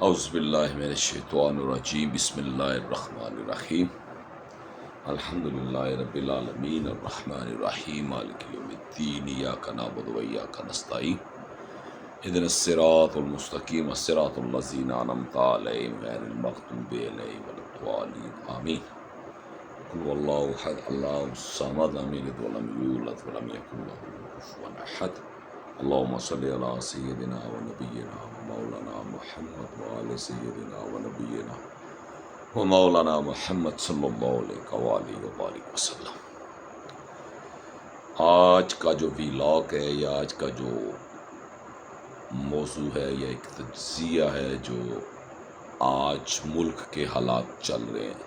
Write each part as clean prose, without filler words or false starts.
اعوذ باللہ من الشیطان الرجیم بسم اللہ الرحمن الرحیم الحمدللہ رب العالمین الرحمن الرحیم مالک یوم الدین ایاک نعبد و ایاک نستعین اهدنا الصراط المستقیم صراط الذین انعمت علیہم غیر المغضوب علیہم ولا الضالین آمین قل هو اللہ احد اللہ الصمد لم یلد ولم یولد ولم یکن له کفوا احد اللهم صل على سيدنا ونبينا ومولانا محمد وعلى سيدنا ونبينا ومولانا محمد صلی اللہ علیہ وآلہ وبارک وسلم۔ آج کا جو ویلاگ ہے یا آج کا جو موضوع ہے یا ایک تجزیہ ہے جو آج ملک کے حالات چل رہے ہیں،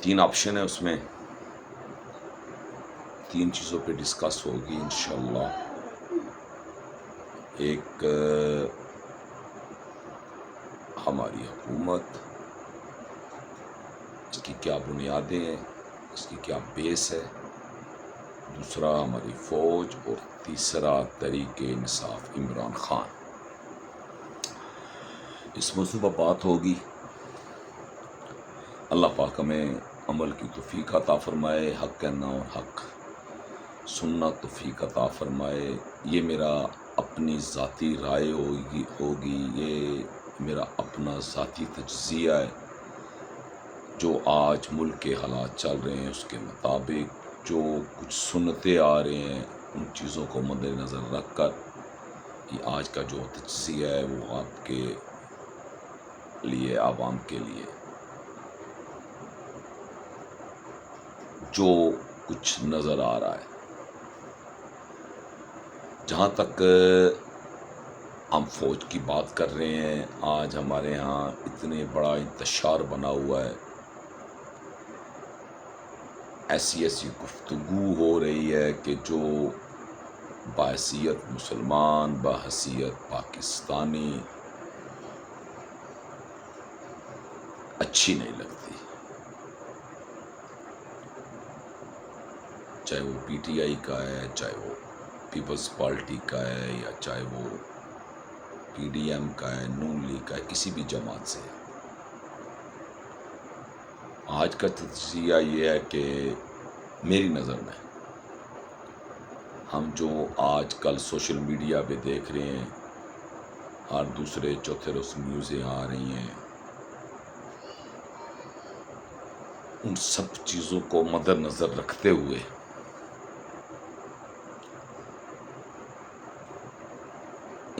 3 آپشن ہے، اس میں 3 چیزوں پہ ڈسکس ہوگی انشاءاللہ۔ ایک ہماری حکومت، اس کی کیا بنیادیں ہیں، اس کی کیا بیس ہے، دوسرا ہماری فوج، اور تیسرا تحریک انصاف عمران خان۔ اس موضوع پر بات ہوگی۔ اللہ پاک ہمیں عمل کی توفیق عطا فرمائے، حق کہنا اور حق سننا توفیق عطا فرمائے۔ یہ میرا اپنی ذاتی رائے ہوگی، یہ میرا اپنا ذاتی تجزیہ ہے جو آج ملک کے حالات چل رہے ہیں، اس کے مطابق جو کچھ سنتے آ رہے ہیں، ان چیزوں کو مد نظر رکھ کر یہ آج کا جو تجزیہ ہے وہ آپ کے لیے، عوام کے لیے جو کچھ نظر آ رہا ہے۔ جہاں تک ہم فوج کی بات کر رہے ہیں، آج ہمارے ہاں اتنے بڑا انتشار بنا ہوا ہے، ایسی گفتگو ہو رہی ہے کہ جو بحیثیت مسلمان، بحیثیت پاکستانی اچھی نہیں لگتی، چاہے وہ پی ٹی آئی کا ہے، چاہے وہ پیپلز پارٹی کا ہے، یا چاہے وہ پی ڈی ایم کا ہے، نون لیگ کا ہے، کسی بھی جماعت سے۔ آج کا تجزیہ یہ ہے کہ میری نظر میں ہم جو آج کل سوشل میڈیا پہ دیکھ رہے ہیں، ہر دوسرے چوتھے روز نیوزیں آ رہی ہیں، ان سب چیزوں کو مد نظر رکھتے ہوئے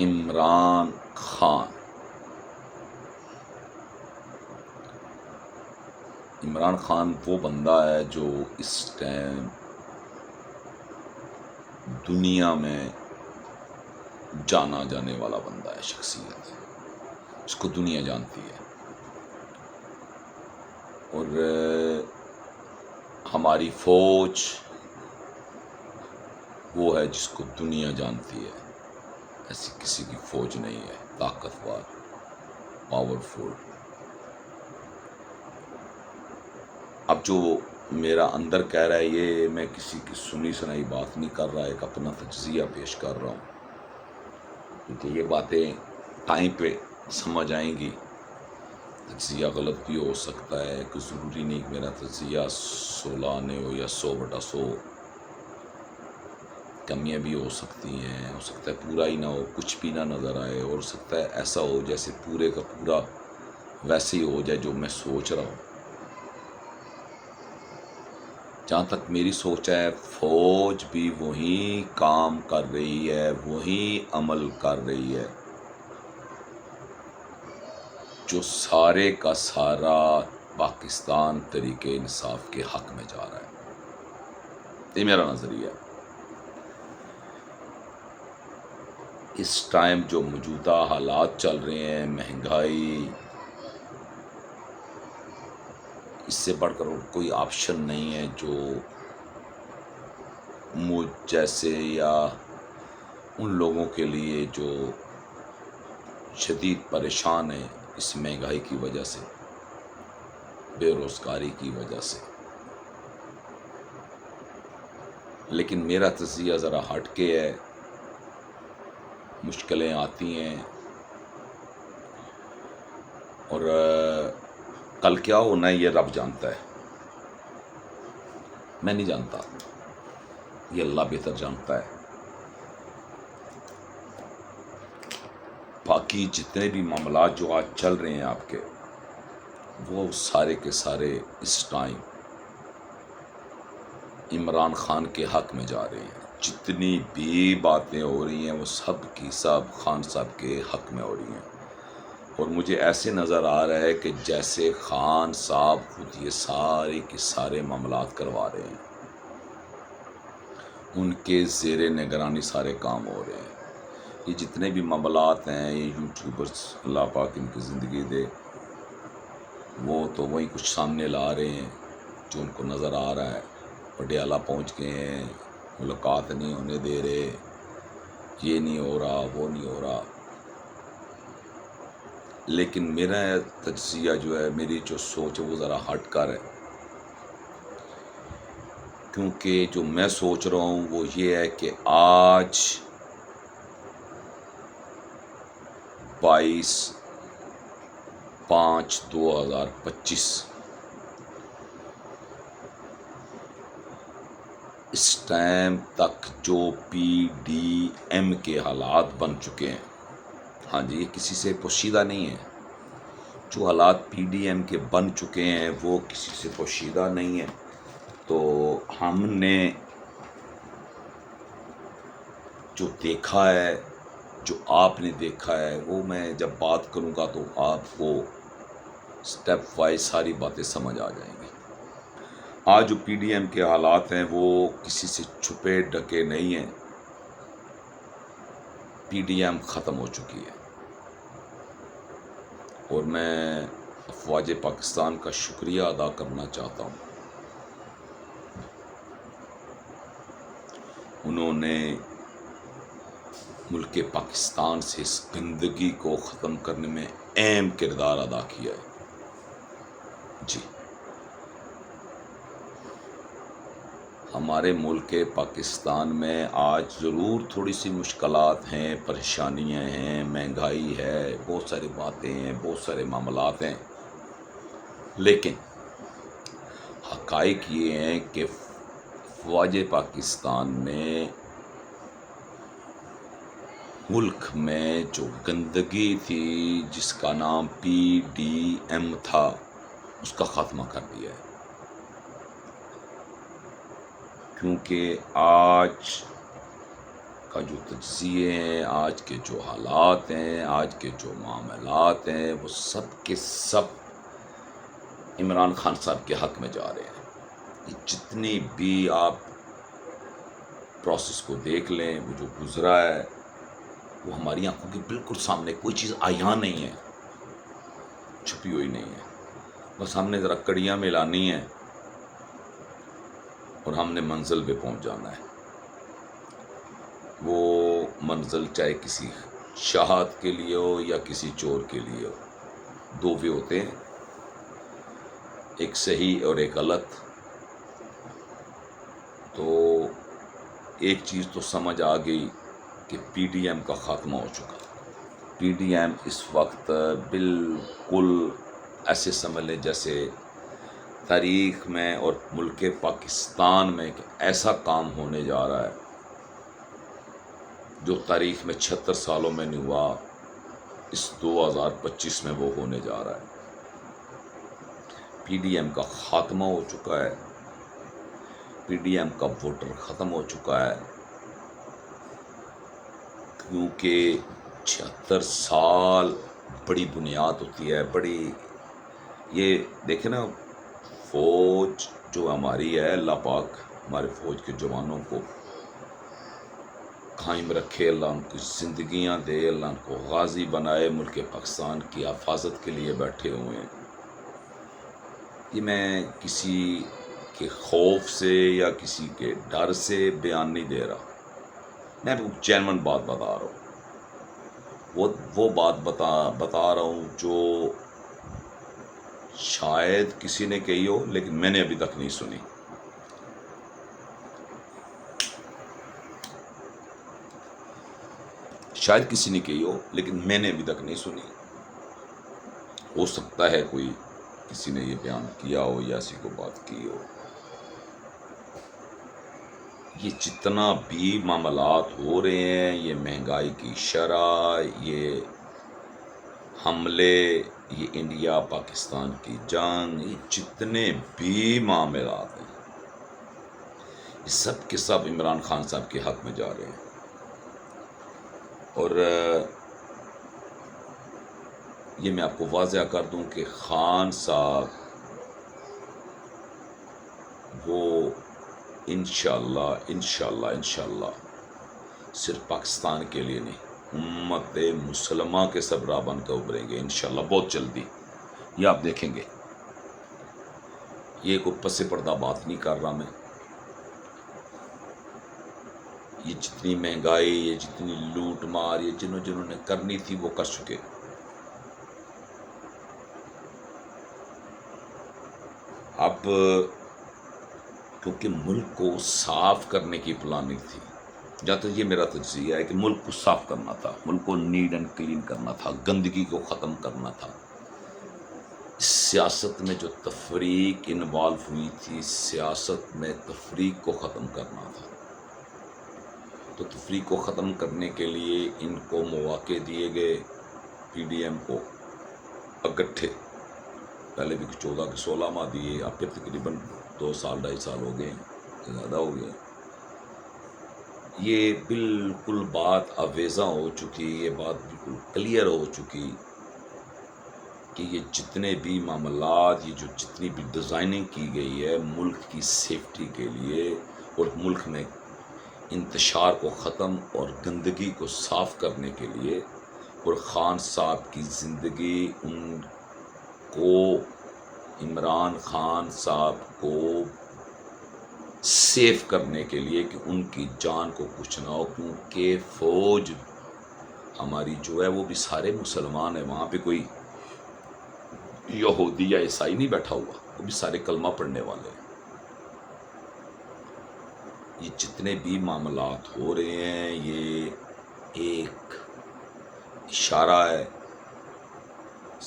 عمران خان وہ بندہ ہے جو اس ٹائم دنیا میں جانا جانے والا بندہ ہے، شخصیت اس کو دنیا جانتی ہے، اور ہماری فوج وہ ہے جس کو دنیا جانتی ہے۔ ایسی کسی کی فوج نہیں ہے طاقتور، پاورفل۔ اب جو میرا اندر کہہ رہا ہے، یہ میں کسی کی سنی سنائی بات نہیں کر رہا، ایک اپنا تجزیہ پیش کر رہا ہوں، کیونکہ یہ باتیں ٹائم پہ سمجھ آئیں گی۔ تجزیہ غلط بھی ہو سکتا ہے، کہ ضروری نہیں کہ میرا تجزیہ 16 آنے ہو یا 100/100، کمیاں بھی ہو سکتی ہیں، ہو سکتا ہے پورا ہی نہ ہو، کچھ بھی نہ نظر آئے، اور ہو سکتا ہے ایسا ہو جیسے پورے کا پورا ویسے ہی ہو جائے جو میں سوچ رہا ہوں۔ جہاں تک میری سوچ ہے، فوج بھی وہی کام کر رہی ہے، وہی عمل کر رہی ہے جو سارے کا سارا پاکستان تحریک انصاف کے حق میں جا رہا ہے۔ یہ میرا نظریہ ہے۔ اس ٹائم جو موجودہ حالات چل رہے ہیں، مہنگائی، اس سے بڑھ کر کوئی آپشن نہیں ہے جو مجھ جیسے یا ان لوگوں کے لیے جو شدید پریشان ہیں اس مہنگائی کی وجہ سے، بے روزگاری کی وجہ سے۔ لیکن میرا تجزیہ ذرا ہٹ کے ہے۔ مشکلیں آتی ہیں، اور کل کیا ہونا ہے یہ رب جانتا ہے، میں نہیں جانتا، یہ اللہ بہتر جانتا ہے۔ باقی جتنے بھی معاملات جو آج چل رہے ہیں آپ کے، وہ سارے کے سارے اس ٹائم عمران خان کے حق میں جا رہے ہیں۔ جتنی بھی باتیں ہو رہی ہیں وہ سب کی سب خان صاحب کے حق میں ہو رہی ہیں، اور مجھے ایسے نظر آ رہا ہے کہ جیسے خان صاحب خود یہ سارے کے سارے معاملات کروا رہے ہیں، ان کے زیر نگرانی سارے کام ہو رہے ہیں۔ یہ جتنے بھی معاملات ہیں، یہ یوٹیوبرز اللہ پاک ان کی زندگی دے، وہ تو وہی کچھ سامنے لا رہے ہیں جو ان کو نظر آ رہا ہے۔ پٹیالہ پہنچ گئے ہیں، ملاقات نہیں ہونے دے رہے، یہ نہیں ہو رہا، وہ نہیں ہو رہا۔ لیکن میرا تجزیہ جو ہے، میری جو سوچ ہے وہ ذرا ہٹ کر ہے، کیونکہ جو میں سوچ رہا ہوں وہ یہ ہے کہ آج 22/5/2025 اس ٹائم تک جو پی ڈی ایم کے حالات بن چکے ہیں، ہاں جی یہ کسی سے پوشیدہ نہیں ہے، جو حالات پی ڈی ایم کے بن چکے ہیں وہ کسی سے پوشیدہ نہیں ہے۔ تو ہم نے جو دیکھا ہے، جو آپ نے دیکھا ہے، وہ میں جب بات کروں گا تو آپ کو سٹیپ وائز ساری باتیں سمجھ آ جائیں گی۔ آج جو پی ڈی ایم کے حالات ہیں وہ کسی سے چھپے ڈھکے نہیں ہیں، پی ڈی ایم ختم ہو چکی ہے، اور میں افواج پاکستان کا شکریہ ادا کرنا چاہتا ہوں۔ انہوں نے ملک پاکستان سے اس گندگی کو ختم کرنے میں اہم کردار ادا کیا ہے۔ جی، ہمارے ملک پاکستان میں آج ضرور تھوڑی سی مشکلات ہیں، پریشانیاں ہیں، مہنگائی ہے، بہت ساری باتیں ہیں، بہت سارے معاملات ہیں، لیکن حقائق یہ ہیں کہ فوج پاکستان نے ملک میں جو گندگی تھی جس کا نام پی ڈی ایم تھا، اس کا خاتمہ کر دیا ہے۔ کیونکہ آج کا جو تجزیے ہیں، آج کے جو حالات ہیں، آج کے جو معاملات ہیں، وہ سب کے سب عمران خان صاحب کے حق میں جا رہے ہیں۔ یہ جتنی بھی آپ پروسیس کو دیکھ لیں، وہ جو گزرا ہے وہ ہماری آنکھوں کے بالکل سامنے، کوئی چیز عیاں نہیں ہے، چھپی ہوئی نہیں ہے، بس ہم نے ذرا کڑیاں ملانی ہیں اور ہم نے منزل پہ پہنچ جانا ہے۔ وہ منزل چاہے کسی شہاد کے لیے ہو یا کسی چور کے لیے ہو، دو وے ہوتے ہیں، ایک صحیح اور ایک غلط۔ تو ایک چیز تو سمجھ آ گئی کہ پی ڈی ایم کا خاتمہ ہو چکا۔ پی ڈی ایم اس وقت بالکل ایسے سمجھ لیں جیسے تاریخ میں اور ملک پاکستان میں ایک ایسا کام ہونے جا رہا ہے جو تاریخ میں 76 سالوں میں نہیں ہوا، اس 2025 میں وہ ہونے جا رہا ہے۔ پی ڈی ایم کا خاتمہ ہو چکا ہے، پی ڈی ایم کا ووٹر ختم ہو چکا ہے، کیونکہ 76 سال بڑی بنیاد ہوتی ہے، بڑی، یہ دیکھیں نا، فوج جو ہماری ہے، اللہ پاک ہمارے فوج کے جوانوں کو قائم رکھے، اللہ ان کی زندگیاں دے، اللہ ان کو غازی بنائے، ملک پاکستان کی حفاظت کے لیے بیٹھے ہوئے ہیں۔ یہ میں کسی کے خوف سے یا کسی کے ڈر سے بیان نہیں دے رہا، میں جینون بات بتا رہا ہوں، وہ بات بتا رہا ہوں جو شاید کسی نے کہی ہو لیکن میں نے ابھی تک نہیں سنی۔ شاید کسی نے کہی ہو لیکن میں نے ابھی تک نہیں سنی۔ ہو سکتا ہے کوئی کسی نے یہ بیان کیا ہو یا ایسی کو بات کی ہو. یہ جتنا بھی معاملات ہو رہے ہیں، یہ مہنگائی کی شرح، یہ حملے، یہ انڈیا پاکستان کی جنگ، یہ جتنے بھی معاملات ہیں یہ سب کے سب عمران خان صاحب کے حق میں جا رہے ہیں. اور یہ میں آپ کو واضح کر دوں کہ خان صاحب وہ انشاءاللہ صرف پاکستان کے لیے نہیں، امت مسلمہ کے سربراہ بن کر ابھریں گے انشاءاللہ بہت جلدی. یہ آپ دیکھیں گے. یہ کوئی پس پردہ بات نہیں کر رہا میں. یہ جتنی مہنگائی، یہ جتنی لوٹ مار، یہ جنہوں نے کرنی تھی وہ کر چکے. اب کیونکہ ملک کو صاف کرنے کی پلاننگ تھی، جہاں تک یہ میرا تجزیہ ہے کہ ملک کو صاف کرنا تھا، ملک کو نیٹ اینڈ کلین کرنا تھا، گندگی کو ختم کرنا تھا. سیاست میں جو تفریق انوالو ہوئی تھی، سیاست میں تفریق کو ختم کرنا تھا. تو تفریق کو ختم کرنے کے لیے ان کو مواقع دیے گئے، پی ڈی ایم کو اکٹھے. پہلے بھی 14 کے 16 ماہ دیے، اب پھر تقریباً 2 سال 2.5 سال ہو گئے، زیادہ ہو گیا. یہ بالکل بات اویزاں ہو چکی، یہ بات بالکل کلیئر ہو چکی کہ یہ جتنے بھی معاملات، یہ جو جتنی بھی ڈیزائننگ کی گئی ہے ملک کی سیفٹی کے لیے اور ملک میں انتشار کو ختم اور گندگی کو صاف کرنے کے لیے، اور خان صاحب کی زندگی ان کو، عمران خان صاحب کو سیف کرنے کے لیے کہ ان کی جان کو کچھ نہ ہو. کیونکہ فوج ہماری جو ہے وہ بھی سارے مسلمان ہیں، وہاں پہ کوئی یہودی یا عیسائی نہیں بیٹھا ہوا، وہ بھی سارے کلمہ پڑھنے والے ہیں. یہ جتنے بھی معاملات ہو رہے ہیں یہ ایک اشارہ ہے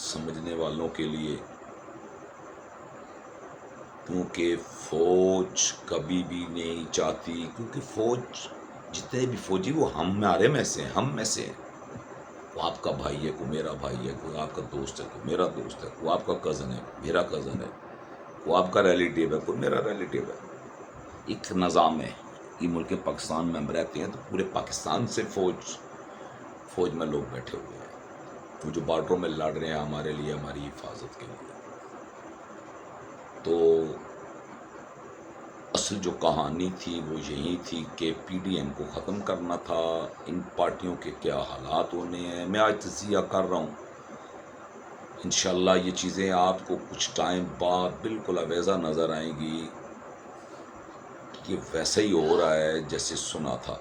سمجھنے والوں کے لیے، کیونکہ فوج کبھی بھی نہیں چاہتی، کیونکہ فوج جتنے بھی فوجی وہ ہمارے میں سے ہیں، ہم میں سے ہیں. وہ آپ کا بھائی ہے، کوئی میرا بھائی ہے، کوئی آپ کا دوست ہے، کوئی میرا دوست ہے، کوئی آپ کا کزن ہے، میرا کزن ہے، کوئی آپ کا ریلیٹیو ہے، کوئی میرا ریلیٹیو ہے. ایک نظام ہے. یہ ملک پاکستان میں ہم رہتے ہیں تو پورے پاکستان سے فوج میں لوگ بیٹھے ہوئے ہیں، وہ جو بارڈروں میں لڑ رہے ہیں ہمارے لیے، ہماری حفاظت کے لیے. تو اصل جو کہانی تھی وہ یہی تھی کہ پی ڈی ایم کو ختم کرنا تھا. ان پارٹیوں کے کیا حالات ہونے ہیں میں آج تجزیہ کر رہا ہوں. انشاءاللہ یہ چیزیں آپ کو کچھ ٹائم بعد بالکل اویزہ نظر آئیں گی کہ یہ ویسا ہی ہو رہا ہے جیسے سنا تھا.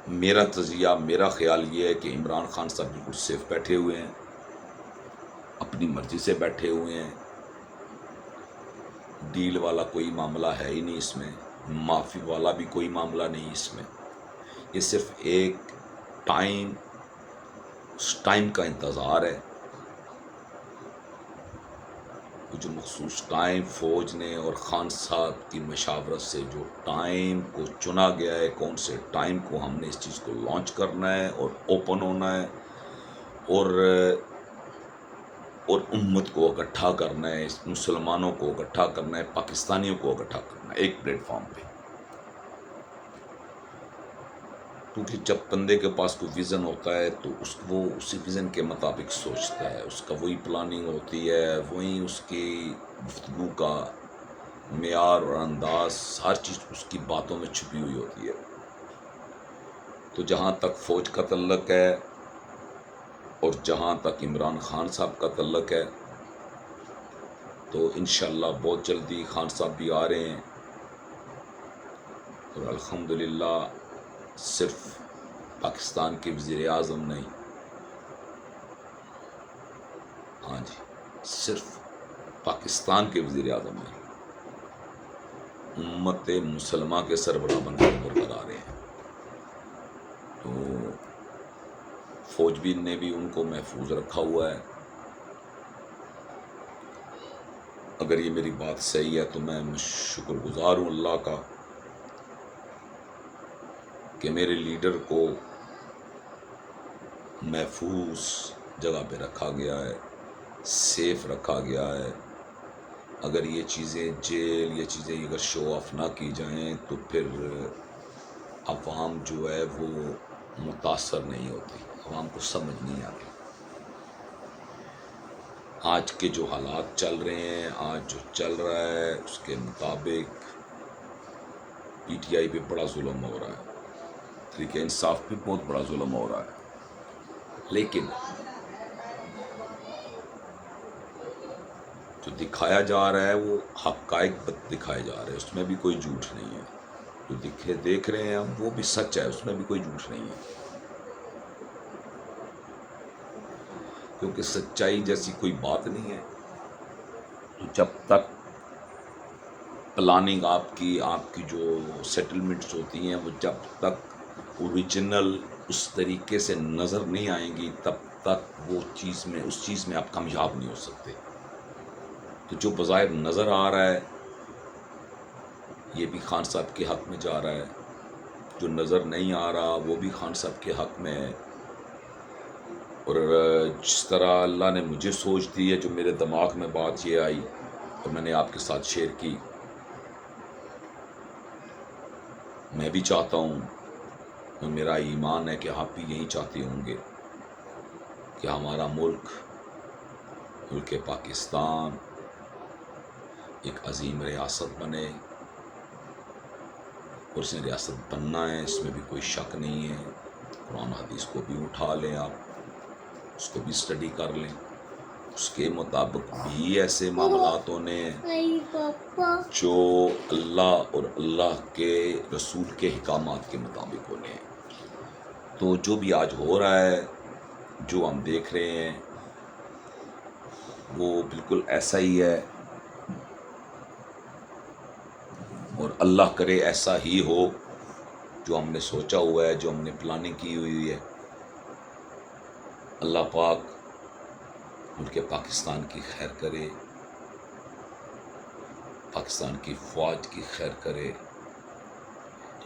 میرا تجزیہ، میرا خیال یہ ہے کہ عمران خان صاحب بالکل سیف بیٹھے ہوئے ہیں، اپنی مرضی سے بیٹھے ہوئے ہیں. ڈیل والا کوئی معاملہ ہے ہی نہیں اس میں، معافی والا بھی کوئی معاملہ نہیں اس میں. یہ صرف ایک اس ٹائم کا انتظار ہے. وہ جو مخصوص ٹائم فوج نے اور خان صاحب کی مشاورت سے جو ٹائم کو چنا گیا ہے، کون سے ٹائم کو ہم نے اس چیز کو لانچ کرنا ہے اور اوپن ہونا ہے اور امت کو اکٹھا کرنا ہے، مسلمانوں کو اکٹھا کرنا ہے، پاکستانیوں کو اکٹھا کرنا ہے ایک پلیٹ فارم پہ. کیونکہ جب بندے کے پاس کوئی ویژن ہوتا ہے تو وہ اسی ویژن کے مطابق سوچتا ہے، اس کا وہی پلاننگ ہوتی ہے، وہی اس کی گفتگو کا معیار اور انداز، ہر چیز اس کی باتوں میں چھپی ہوئی ہوتی ہے. تو جہاں تک فوج کا تعلق ہے اور جہاں تک عمران خان صاحب کا تعلق ہے تو انشاءاللہ بہت جلدی خان صاحب بھی آ رہے ہیں. اور الحمدللہ صرف پاکستان کے وزیر اعظم نہیں، ہاں جی، صرف پاکستان کے وزیر اعظم نہیں، امت مسلمہ کے سربراہ بن کر ابھر کر آ رہے ہیں. تو فوج بھی نے بھی ان کو محفوظ رکھا ہوا ہے۔ اگر یہ میری بات صحیح ہے تو میں شکر گزار ہوں اللہ کا کہ میرے لیڈر کو محفوظ جگہ پہ رکھا گیا ہے، سیف رکھا گیا ہے۔ اگر یہ چیزیں جیل، یہ چیزیں اگر شو آف نہ کی جائیں تو پھر عوام جو ہے وہ متاثر نہیں ہوتی، عوام کو سمجھ نہیں آتی۔ آج کے جو حالات چل رہے ہیں، آج جو چل رہا ہے اس کے مطابق پی ٹی آئی پہ بڑا ظلم ہو رہا ہے، تحریک انصاف پہ بہت بڑا ظلم ہو رہا ہے، لیکن جو دکھایا جا رہا ہے وہ حقائق دکھائے جا رہے ہیں، اس میں بھی کوئی جھوٹ نہیں ہے۔ جو دیکھ رہے ہیں ہم وہ بھی سچ ہے، اس میں بھی کوئی جھوٹ نہیں ہے، کیونکہ سچائی جیسی کوئی بات نہیں ہے۔ تو جب تک پلاننگ آپ کی جو سیٹلمنٹس ہوتی ہیں وہ جب تک اوریجنل اس طریقے سے نظر نہیں آئیں گی تب تک اس چیز میں آپ کامیاب نہیں ہو سکتے۔ تو جو بظاہر نظر آ رہا ہے یہ بھی خان صاحب کے حق میں جا رہا ہے، جو نظر نہیں آ رہا وہ بھی خان صاحب کے حق میں ہے۔ اور جس طرح اللہ نے مجھے سوچ دی ہے، جو میرے دماغ میں بات یہ آئی اور میں نے آپ کے ساتھ شیئر کی، میں بھی چاہتا ہوں اور میرا ایمان ہے کہ آپ بھی یہی چاہتے ہوں گے کہ ہمارا ملک پاکستان ایک عظیم ریاست بنے، اور اس نے ریاست بننا ہے، اس میں بھی کوئی شک نہیں ہے۔ قرآن حدیث کو بھی اٹھا لیں، آپ اس کو بھی اسٹڈی کر لیں، اس کے مطابق بھی ایسے معاملات ہونے ہیں جو اللہ اور اللہ کے رسول کے احکامات کے مطابق ہونے ہیں۔ تو جو بھی آج ہو رہا ہے، جو ہم دیکھ رہے ہیں وہ بالکل ایسا ہی ہے، اور اللہ کرے ایسا ہی ہو جو ہم نے سوچا ہوا ہے، جو ہم نے پلاننگ کی ہوئی ہے۔ اللہ پاک ملک پاکستان کی خیر کرے، پاکستان کی فوج کی خیر کرے،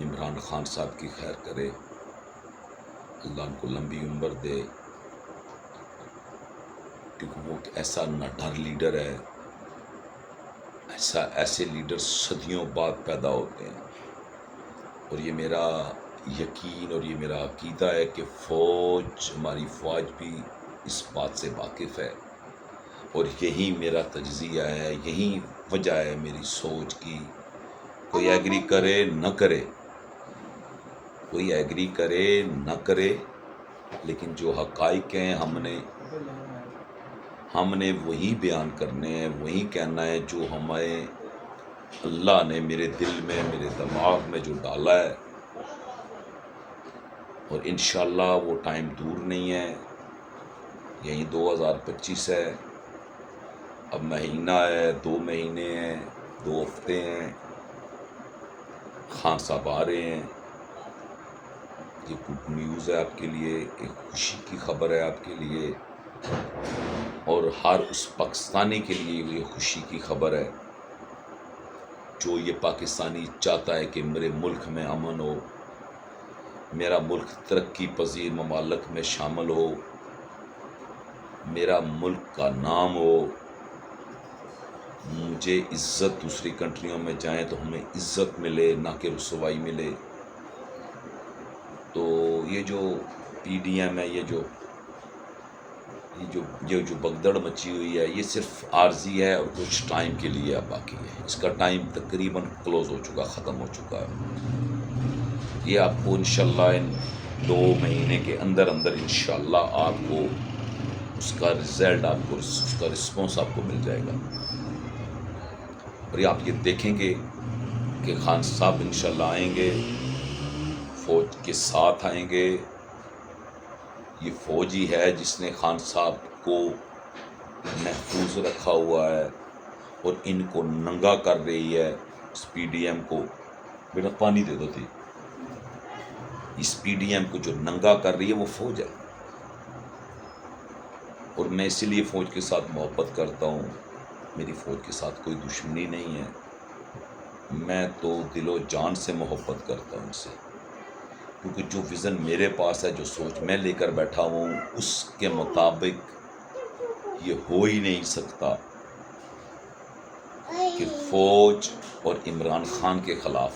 عمران خان صاحب کی خیر کرے، اللہ ان کو لمبی عمر دے، کیونکہ وہ ایسا نڈر لیڈر ہے، ایسے لیڈر صدیوں بعد پیدا ہوتے ہیں۔ اور یہ میرا یقین اور یہ میرا عقیدہ ہے کہ ہماری فوج بھی اس بات سے واقف ہے، اور یہی میرا تجزیہ ہے، یہی وجہ ہے میری سوچ کی۔ کوئی ایگری کرے نہ کرے، لیکن جو حقائق ہیں ہم نے وہی بیان کرنے ہیں، وہی کہنا ہے جو ہمیں اللہ نے میرے دل میں، میرے دماغ میں جو ڈالا ہے۔ اور انشاءاللہ وہ ٹائم دور نہیں ہے، یہی 2025 ہے، اب مہینہ ہے، 2 مہینے ہیں، 2 ہفتے ہیں، خان صاحب آ رہے ہیں۔ یہ گڈ نیوز ہے آپ کے لیے، ایک خوشی کی خبر ہے آپ کے لیے، اور ہر اس پاکستانی کے لیے یہ خوشی کی خبر ہے جو یہ پاکستانی چاہتا ہے کہ میرے ملک میں امن ہو، میرا ملک ترقی پذیر ممالک میں شامل ہو، میرا ملک کا نام ہو، مجھے عزت دوسری کنٹریوں میں جائیں تو ہمیں عزت ملے، نہ کہ رسوائی ملے۔ تو یہ جو پی ڈی ایم ہے، یہ جو بگدڑ مچی ہوئی ہے، یہ صرف عارضی ہے اور کچھ ٹائم کے لیے اب باقی ہے، اس کا ٹائم تقریباً کلوز ہو چکا، ختم ہو چکا ہے۔ یہ آپ کو انشاءاللہ ان 2 مہینے کے اندر انشاءاللہ آپ کو اس کا رزلٹ، اس کا رسپانس آپ کو مل جائے گا، اور آپ یہ دیکھیں گے کہ خان صاحب انشاءاللہ آئیں گے، فوج کے ساتھ آئیں گے۔ یہ فوج ہی ہے جس نے خان صاحب کو محفوظ رکھا ہوا ہے اور ان کو ننگا کر رہی ہے۔ اس پی ڈی ایم کو بیٹا پانی دے دو تھی، اس پی ڈی ایم کو جو ننگا کر رہی ہے وہ فوج ہے۔ اور میں اسی لیے فوج کے ساتھ محبت کرتا ہوں. میری فوج کے ساتھ کوئی دشمنی نہیں ہے. میں تو دل و جان سے محبت کرتا ہوں ان سے، کیونکہ جو ویژن میرے پاس ہے، جو سوچ میں لے کر بیٹھا ہوں، اس کے مطابق یہ ہو ہی نہیں سکتا کہ فوج اور عمران خان کے خلاف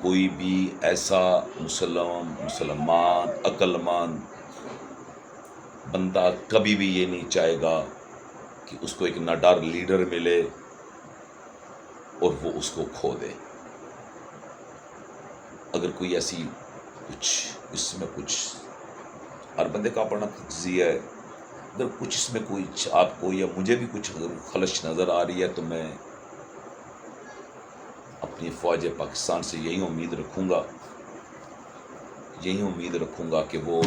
کوئی بھی ایسا مسلمان عقل مند بندہ کبھی بھی یہ نہیں چاہے گا کہ اس کو ایک نڈر لیڈر ملے اور وہ اس کو کھو دے. اگر کوئی ایسی اس میں کچھ ہر بندے کا اپنا تجزیہ ہے، اگر کچھ اس میں کوئی آپ کو یا مجھے بھی کچھ خلش نظر آ رہی ہے تو میں اپنی فوج پاکستان سے یہی امید رکھوں گا کہ وہ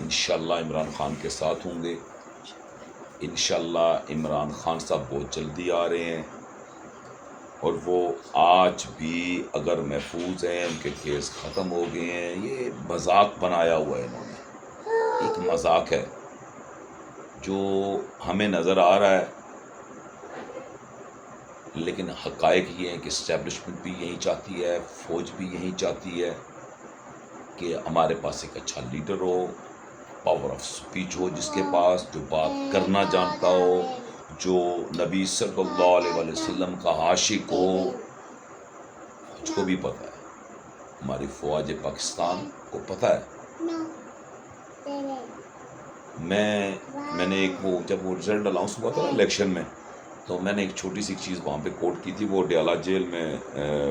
انشاءاللہ عمران خان کے ساتھ ہوں گے. انشاءاللہ عمران خان صاحب بہت جلدی آ رہے ہیں، اور وہ آج بھی اگر محفوظ ہیں، ان کے کیس ختم ہو گئے ہیں. یہ مذاق بنایا ہوا ہے انہوں نے، ایک مذاق ہے جو ہمیں نظر آ رہا ہے، لیکن حقائق یہ ہیں کہ اسٹیبلشمنٹ بھی یہی چاہتی ہے، فوج بھی یہی چاہتی ہے کہ ہمارے پاس ایک اچھا لیڈر ہو، پاور آف سپیچ ہو جس کے پاس، جو بات کرنا جانتا ہو، جو نبی صلی اللہ علیہ وآلہ وسلم کا عاشق ہو. مجھ کو بھی پتہ ہے، ہماری فوج پاکستان کو پتہ ہے. میں نے ایک جب وہ رزلٹ اناؤنس ہوا تھا نا الیکشن میں، تو میں نے ایک چھوٹی سی چیز وہاں پہ کوٹ کی تھی. وہ ڈیالہ جیل میں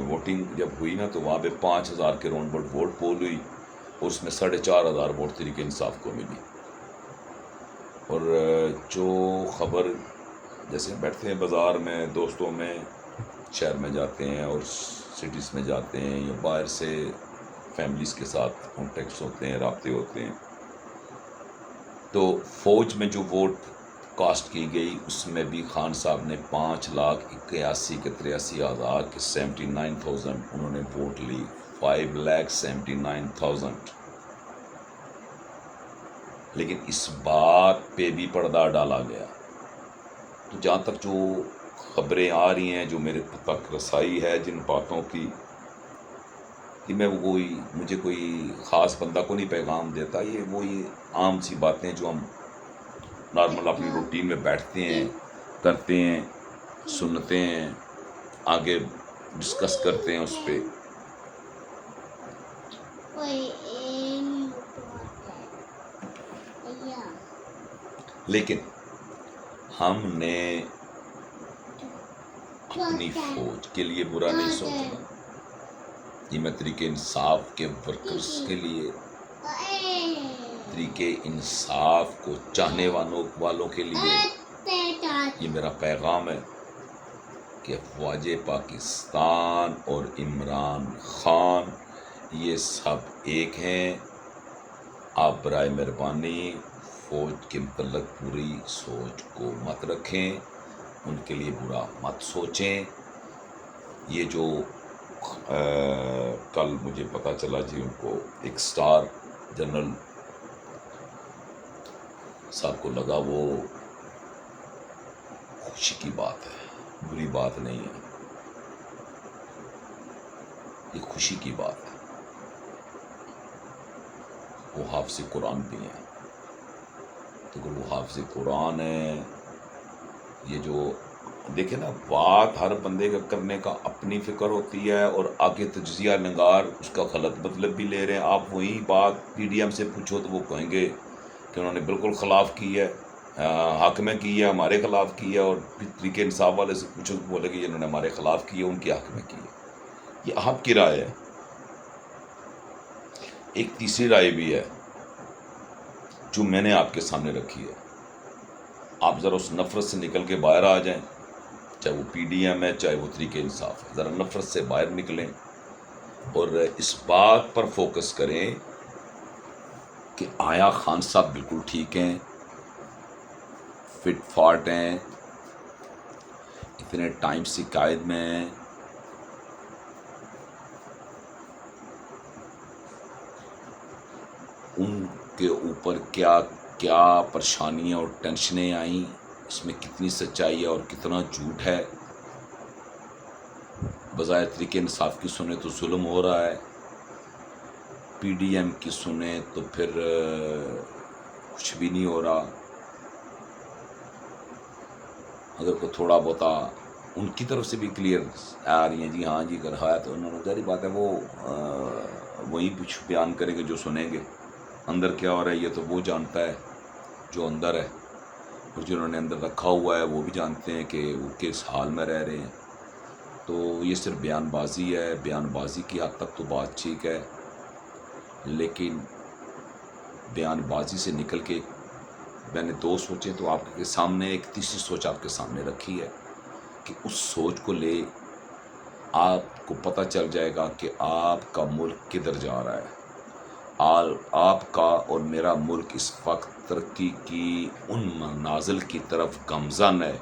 ووٹنگ جب ہوئی نا، تو وہاں پہ 5,000 کے راؤنڈ بٹ ووٹ پول ہوئی، اور اس میں 4,500 ووٹ تحریک انصاف کو ملی. اور جو خبر، جیسے بیٹھتے ہیں بازار میں، دوستوں میں، شہر میں جاتے ہیں اور سٹیز میں جاتے ہیں، یا باہر سے فیملیز کے ساتھ کانٹیکٹس ہوتے ہیں، رابطے ہوتے ہیں، تو فوج میں جو ووٹ کاسٹ کی گئی اس میں بھی خان صاحب نے 5,81,83,000 کے 79,000 انہوں نے ووٹ لی. 5,79,000. لیکن اس بات پہ بھی پردہ ڈالا گیا. تو جہاں تک جو خبریں آ رہی ہیں، جو میرے تک رسائی ہے جن باتوں کی، کہ مجھے کوئی خاص بندہ کو نہیں پیغام دیتا، یہ وہی عام سی باتیں جو ہم نارمل اپنی روٹین میں بیٹھتے ہیں، کرتے ہیں، سنتے ہیں، آگے ڈسکس کرتے ہیں اس پہ. لیکن ہم نے اپنی فوج کے لیے برا نہیں سوچنا. یہ میں طریقے انصاف کے ورکرز کے لیے، طریقے انصاف کو چاہنے والوں کے لیے یہ میرا پیغام ہے کہ فوج پاکستان اور عمران خان یہ سب ایک ہیں. آپ برائے مہربانی فوج کے متعلق پوری سوچ کو مت رکھیں، ان کے لیے برا مت سوچیں. یہ جو کل مجھے پتہ چلا جی ان کو ایک سٹار جنرل صاحب کو لگا، وہ خوشی کی بات ہے، بری بات نہیں ہے، یہ خوشی کی بات ہے. وہ حافظ قرآن بھی ہیں، تو اگر وہ حافظ قرآن ہے، یہ جو دیکھیں نا، بات ہر بندے کا کرنے کا اپنی فکر ہوتی ہے، اور آگے تجزیہ نگار اس کا غلط مطلب بھی لے رہے ہیں. آپ وہی بات پی ڈی ایم سے پوچھو تو وہ کہیں گے کہ انہوں نے بالکل خلاف کی ہے، حق میں کی ہے، ہمارے خلاف کی ہے. اور طریق انصاف والے سے پوچھو تو بولے کہ انہوں نے ہمارے خلاف کی ہے، ان کے حق میں کی ہے. یہ آپ کی رائے ہے. ایک تیسری رائے بھی ہے جو میں نے آپ کے سامنے رکھی ہے. آپ ذرا اس نفرت سے نکل کے باہر آ جائیں، چاہے وہ پی ڈی ایم ہے، چاہے وہ طریق انصاف ہے. ذرا نفرت سے باہر نکلیں اور اس بات پر فوکس کریں کہ آیا خان صاحب بالکل ٹھیک ہیں، فٹ فاٹ ہیں، اتنے ٹائم سے قائد میں ہیں. ان کے اوپر کیا کیا پریشانیاں اور ٹینشنیں آئیں، اس میں کتنی سچائی ہے اور کتنا جھوٹ ہے۔ بظاہر طریقے انصاف کی سنیں تو ظلم ہو رہا ہے، پی ڈی ایم کی سنیں تو پھر کچھ بھی نہیں ہو رہا۔ اگر کوئی تھوڑا بہت ان کی طرف سے بھی کلیئر آ رہی ہیں، جی ہاں جی اگر ہے تو انہوں نے ظاہری بات ہے وہ وہی کچھ بیان کریں گے جو سنیں گے۔ اندر کیا ہو رہا ہے یہ تو وہ جانتا ہے جو اندر ہے، اور جنہوں نے اندر رکھا ہوا ہے وہ بھی جانتے ہیں کہ وہ کس حال میں رہ رہے ہیں۔ تو یہ صرف بیان بازی ہے، بیان بازی کی حد تک تو بات ٹھیک ہے، لیکن بیان بازی سے نکل کے میں نے دو سوچیں تو آپ کے سامنے ایک تیسری سوچ آپ کے سامنے رکھی ہے کہ اس سوچ کو لے آپ کو پتہ چل جائے گا کہ آپ کا ملک کدھر جا رہا ہے۔ آپ کا اور میرا ملک اس وقت ترقی کی ان منازل کی طرف گامزن ہے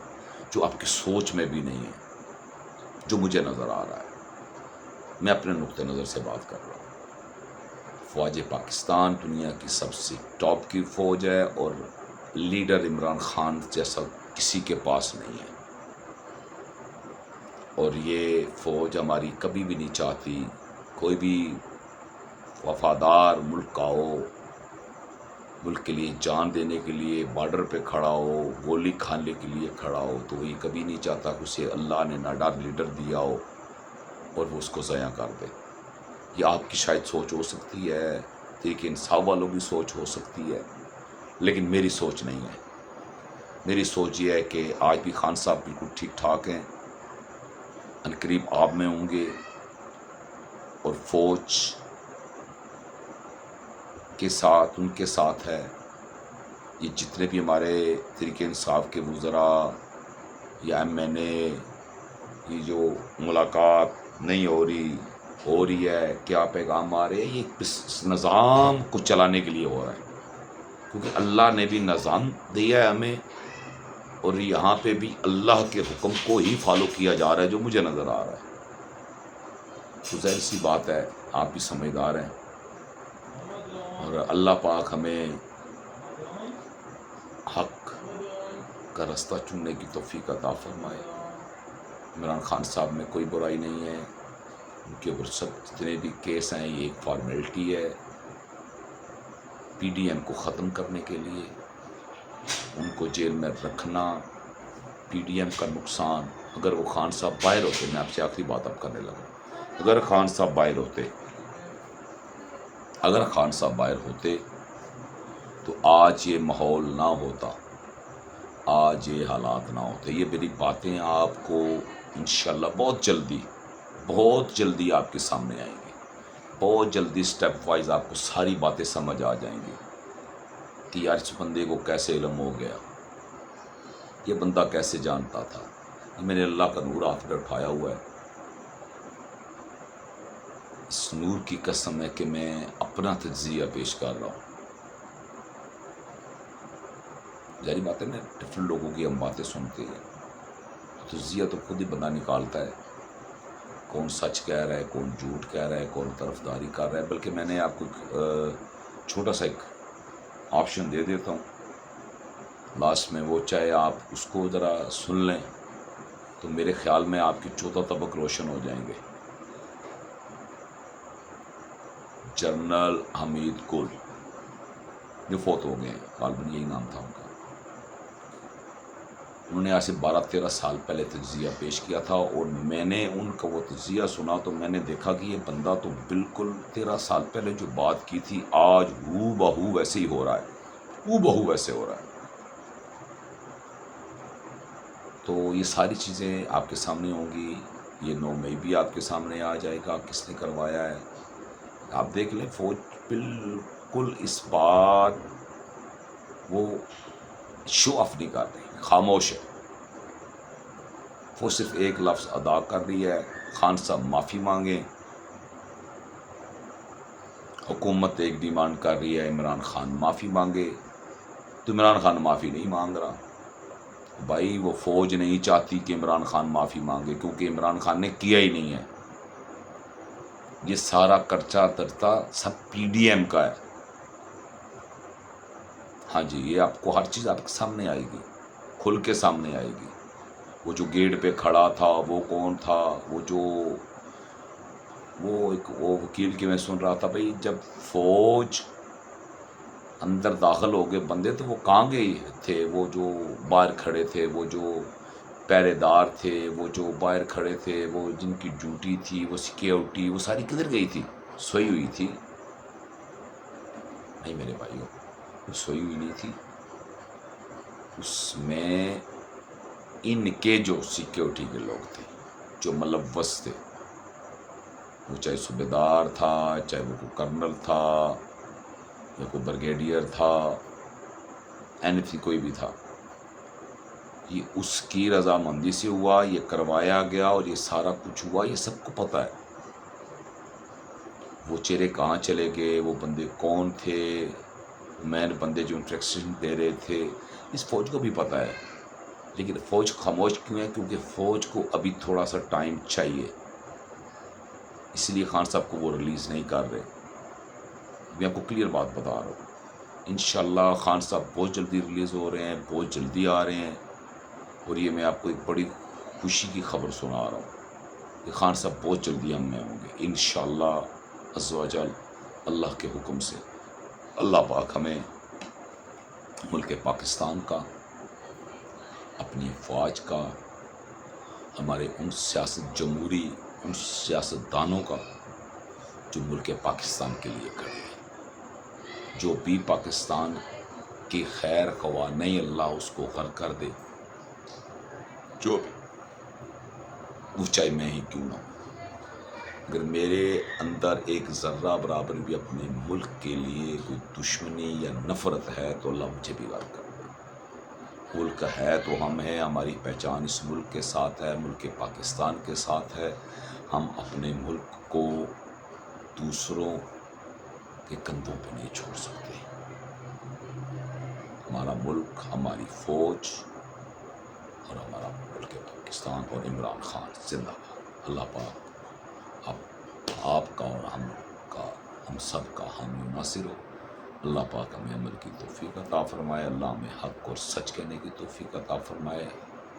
جو آپ کی سوچ میں بھی نہیں ہے، جو مجھے نظر آ رہا ہے۔ میں اپنے نقطہ نظر سے بات کر رہا ہوں۔ فوج پاکستان دنیا کی سب سے ٹاپ کی فوج ہے، اور لیڈر عمران خان جیسا کسی کے پاس نہیں ہے، اور یہ فوج ہماری کبھی بھی نہیں چاہتی کوئی بھی وفادار ملک کا ہو، ملک کے لیے جان دینے کے لیے بارڈر پہ کھڑا ہو، گولی کھانے کے لیے کھڑا ہو، تو یہ کبھی نہیں چاہتا کہ اسے اللہ نے ناڈر لیڈر دیا ہو اور وہ اس کو ضائع کر دے۔ یہ آپ کی شاید سوچ ہو سکتی ہے، دیکھیں انصاف والوں کی سوچ ہو سکتی ہے، لیکن میری سوچ نہیں ہے۔ میری سوچ یہ ہے کہ آج بھی خان صاحب بالکل ٹھیک ٹھاک ہیں، عنقریب آپ میں ہوں گے، اور فوج کے ساتھ ان کے ساتھ ہے۔ یہ جتنے بھی ہمارے تحریک انصاف کے وزراء یا ایم این اے، یہ جو ملاقات نہیں ہو رہی ہے، کیا پیغام آ رہے ہیں، یہ اس نظام کو چلانے کے لیے ہو رہا ہے، کیونکہ اللہ نے بھی نظام دیا ہے ہمیں، اور یہاں پہ بھی اللہ کے حکم کو ہی فالو کیا جا رہا ہے جو مجھے نظر آ رہا ہے۔ تو ظاہر سی بات ہے آپ بھی سمجھدار ہیں، اور اللہ پاک ہمیں حق کا رستہ چننے کی توفیق عطا فرمائے۔ عمران خان صاحب میں کوئی برائی نہیں ہے، ان کے اوپر سب جتنے بھی کیس ہیں یہ ایک فارمیلٹی ہے پی ڈی ایم کو ختم کرنے کے لیے، ان کو جیل میں رکھنا، پی ڈی ایم کا نقصان۔ اگر وہ خان صاحب باہر ہوتے، میں آپ سے آخری بات اب کرنے لگا، اگر خان صاحب باہر ہوتے تو آج یہ ماحول نہ ہوتا، آج یہ حالات نہ ہوتے۔ یہ میری باتیں آپ کو انشاءاللہ بہت جلدی آپ کے سامنے آئیں گی، بہت جلدی سٹیپ وائز آپ کو ساری باتیں سمجھ آ جائیں گی کہ یار اس بندے کو کیسے علم ہو گیا، یہ بندہ کیسے جانتا تھا۔ یہ میں نے اللہ کا نور ہاتھ میں اٹھایا ہوا ہے، اس نور کی قسم ہے کہ میں اپنا تجزیہ پیش کر رہا ہوں۔ ظاہری بات ہے نا، ڈفرنٹ لوگوں کی ہم باتیں سنتے ہیں، تجزیہ تو خود ہی بندہ نکالتا ہے، کون سچ کہہ رہا ہے، کون جھوٹ کہہ رہا ہے، کون طرفداری کر رہا ہے۔ بلکہ میں نے آپ کو چھوٹا سا ایک آپشن دے دیتا ہوں لاسٹ میں، وہ چاہے آپ اس کو ذرا سن لیں تو میرے خیال میں آپ کی 14 طبق روشن ہو جائیں گے۔ جنرل حمید گل جو فوت ہو گئے ہیں، غالباً یہی نام تھا ان کا، انہوں نے آج سے 12-13 سال پہلے تجزیہ پیش کیا تھا، اور میں نے ان کا وہ تجزیہ سنا تو میں نے دیکھا کہ یہ بندہ تو بالکل 13 سال پہلے جو بات کی تھی آج ہو بہو ویسے ہی ہو رہا ہے، ہو بہو ویسے ہو رہا ہے۔ تو یہ ساری چیزیں آپ کے سامنے ہوں گی، یہ 9 مئی بھی آپ کے سامنے آ جائے گا کس نے کروایا ہے۔ آپ دیکھ لیں فوج بالکل اس بات وہ شو آف نہیں کر رہی، خاموش ہے، وہ صرف ایک لفظ ادا کر رہی ہے، خان صاحب معافی مانگیں۔ حکومت ایک ڈیمانڈ کر رہی ہے عمران خان معافی مانگے، تو عمران خان معافی نہیں مانگ رہا۔ بھائی وہ فوج نہیں چاہتی کہ عمران خان معافی مانگے، کیونکہ عمران خان نے کیا ہی نہیں ہے، یہ سارا کرچا ترتا سب پی ڈی ایم کا ہے۔ ہاں جی، یہ آپ کو ہر چیز آپ کے سامنے آئے گی، کھل کے سامنے آئے گی۔ وہ جو گیٹ پہ کھڑا تھا وہ کون تھا، وہ وکیل کی میں سن رہا تھا، بھئی جب فوج اندر داخل ہو گئے بندے تو وہ کہاں گئے تھے، وہ جو باہر کھڑے تھے، وہ جو پہرے دار تھے، وہ جو باہر کھڑے تھے، وہ جن کی ڈیوٹی تھی، وہ سیکیورٹی، وہ ساری کدھر گئی تھی؟ سوئی ہوئی تھی؟ نہیں میرے بھائیوں، وہ سوئی ہوئی نہیں تھی۔ اس میں ان کے جو سیکیورٹی کے لوگ تھے، جو ملوث تھے، وہ چاہے صوبیدار تھا، چاہے وہ کوئی کرنل تھا یا کوئی بریگیڈیئر تھا، اینی تھنگ، کوئی بھی تھا، یہ اس کی رضامندی سے ہوا، یہ کروایا گیا اور یہ سارا کچھ ہوا، یہ سب کو پتہ ہے۔ وہ چہرے کہاں چلے گئے، وہ بندے کون تھے، مین بندے جو انٹریکشن دے رہے تھے، اس فوج کو بھی پتہ ہے۔ لیکن فوج خاموش کیوں ہے؟ کیونکہ فوج کو ابھی تھوڑا سا ٹائم چاہیے، اس لیے خان صاحب کو وہ ریلیز نہیں کر رہے۔ میں آپ کو کلیئر بات بتا رہا ہوں، انشاءاللہ خان صاحب بہت جلدی ریلیز ہو رہے ہیں، بہت جلدی آ رہے ہیں، اور یہ میں آپ کو ایک بڑی خوشی کی خبر سنا رہا ہوں کہ خان صاحب بہت جلدی ہم میں ہوں گے انشاءاللہ عز و جل، اللہ کے حکم سے۔ اللہ پاک ہمیں ملک پاکستان کا، اپنی فوج کا، ہمارے ان سیاست جمہوری، ان سیاستدانوں کا جو ملک پاکستان کے لیے کھڑے ہیں، جو بھی پاکستان کی خیر خواہ نہیں، اللہ اس کو غر کر دے، جو بھی، وہ چاہے میں ہی کیوں نہ ہوں، اگر میرے اندر ایک ذرہ برابر بھی اپنے ملک کے لیے کوئی دشمنی یا نفرت ہے تو اللہ مجھے بھی غر کر دے۔ ملک ہے تو ہم ہیں، ہماری پہچان اس ملک کے ساتھ ہے، ملک پاکستان کے ساتھ ہے۔ ہم اپنے ملک کو دوسروں کے کندھوں پہ نہیں چھوڑ سکتے۔ ہمارا ملک، ہماری فوج اور ہمارا ملک پاکستان اور عمران خان زندہ باد۔ اللہ پاک آپ کا اور ہم سب کا حامی و ناصر ہو۔ اللہ پاک ہمیں عمل کی توفیق عطا فرمائے، اللہ ہمیں حق اور سچ کہنے کی توفیق عطا فرمائے،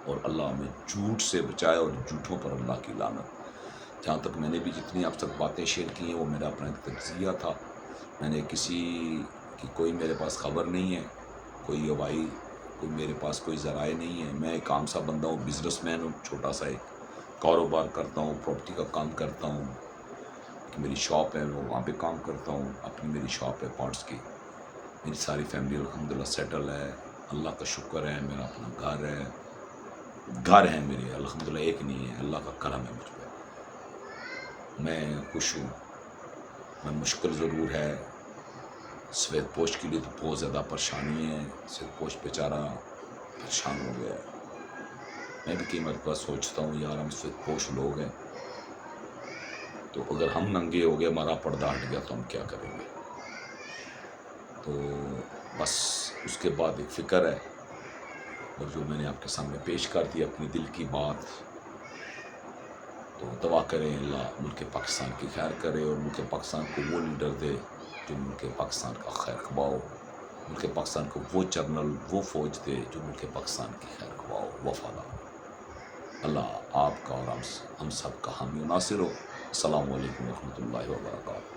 اور اللہ ہمیں جھوٹ سے بچائے اور جھوٹوں پر اللہ کی لعنت۔ جہاں تک میں نے بھی جتنی آپ تک باتیں شیئر کی ہیں وہ میرا اپنا ایک تجزیہ تھا، میں نے کسی کی کوئی میرے پاس خبر نہیں ہے، کوئی گواہی، کوئی میرے پاس کوئی ذرائع نہیں ہے۔ میں ایک عام سا بندہ ہوں، بزنس مین ہوں، چھوٹا سا ایک کاروبار کرتا ہوں، پراپرٹی کا کام کرتا ہوں، میری شاپ ہے، وہ وہاں پہ کام کرتا ہوں، اپنی میری شاپ ہے پارٹس کی۔ میری ساری فیملی الحمدللہ سیٹل ہے، اللہ کا شکر ہے، میرا اپنا گھر ہے میرے، الحمدللہ ایک نہیں ہے، اللہ کا کرم ہے مجھ پہ، میں خوش ہوں۔ میں مشکل ضرور ہے، سفید پوش کے لیے تو بہت زیادہ پریشانی ہے، سفید پوش بیچارہ پریشان ہو گیا ہے۔ میں بھی کئی مرتبہ سوچتا ہوں یار ہم سفید پوش لوگ ہیں، تو اگر ہم ننگے ہو گئے، ہمارا پردہ ہٹ گیا تو ہم کیا کریں گے؟ تو بس اس کے بعد ایک فکر ہے، اور جو میں نے آپ کے سامنے پیش کر دی اپنی دل کی بات، تو دعا کریں اللہ ملک پاکستان کی خیر کرے، اور ملک پاکستان کو وہ لیڈر دے جو ملک پاکستان کا خیر خواہ ہو، ملک پاکستان کو وہ جنرل، وہ فوج دے جو ملک پاکستان کی خیر خواہ ہو، وفادار ہو۔ اللہ آپ کا اور ہم سب کا حامی و ناصر ہو۔ السلام علیکم ورحمۃ اللہ وبرکاتہ۔